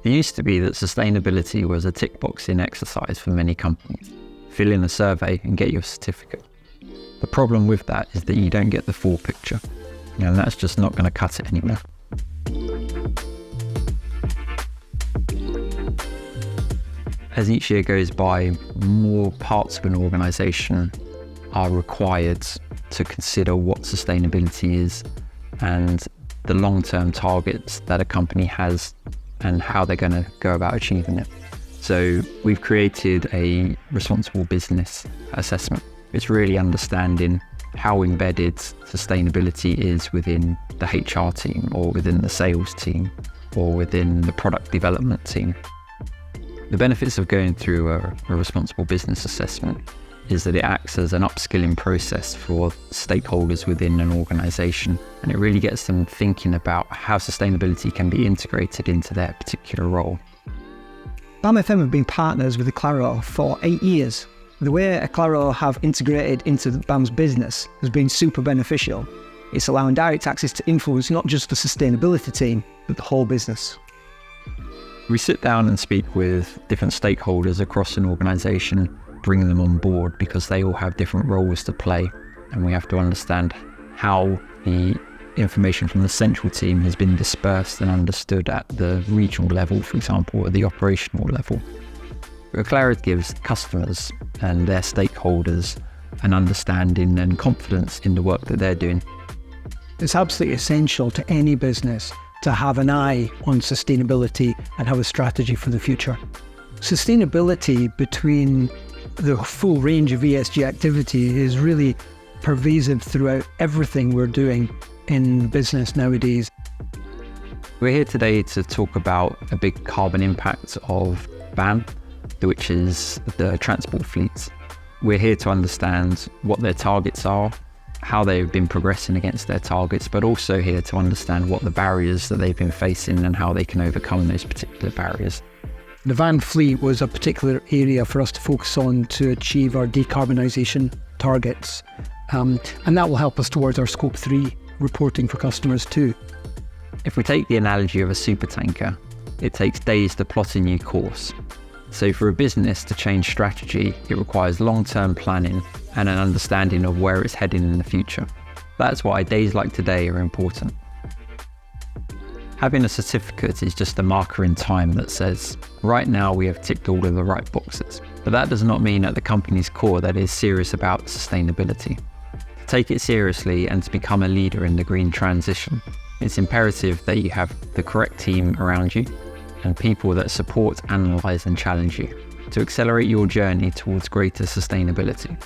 It used to be that sustainability was a tick boxing exercise for many companies. Fill in a survey and get your certificate. The problem with that is that you don't get the full picture, and that's just not going to cut it anymore. As each year goes by, more parts of an organisation are required to consider what sustainability is and the long-term targets that a company has and how they're going to go about achieving it. So we've created a responsible business assessment. It's really understanding how embedded sustainability is within the HR team or within the sales team or within the product development team. The benefits of going through a responsible business assessment is that it acts as an upskilling process for stakeholders within an organisation, and it really gets them thinking about how sustainability can be integrated into their particular role. BAM FM have been partners with Acclaro for 8 years. The way Acclaro have integrated into BAM's business has been super beneficial. It's allowing direct access to influence not just the sustainability team, but the whole business. We sit down and speak with different stakeholders across an organisation, bring them on board because they all have different roles to play, and we have to understand how the information from the central team has been dispersed and understood at the regional level, for example, or the operational level. Acclaro gives customers and their stakeholders an understanding and confidence in the work that they're doing. It's absolutely essential to any business to have an eye on sustainability and have a strategy for the future. Sustainability between the full range of ESG activity is really pervasive throughout everything we're doing in business nowadays. We're here today to talk about a big carbon impact of BAM, which is the transport fleets. We're here to understand what their targets are, how they've been progressing against their targets, but also here to understand what the barriers that they've been facing and how they can overcome those particular barriers. The van fleet was a particular area for us to focus on to achieve our decarbonisation targets. And that will help us towards our Scope 3 reporting for customers too. If we take the analogy of a supertanker, it takes days to plot a new course. So for a business to change strategy, it requires long-term planning and an understanding of where it's heading in the future. That's why days like today are important. Having a certificate is just a marker in time that says, right now we have ticked all of the right boxes. But that does not mean at the company's core that it is serious about sustainability. To take it seriously and to become a leader in the green transition, it's imperative that you have the correct team around you and people that support, analyse and challenge you to accelerate your journey towards greater sustainability.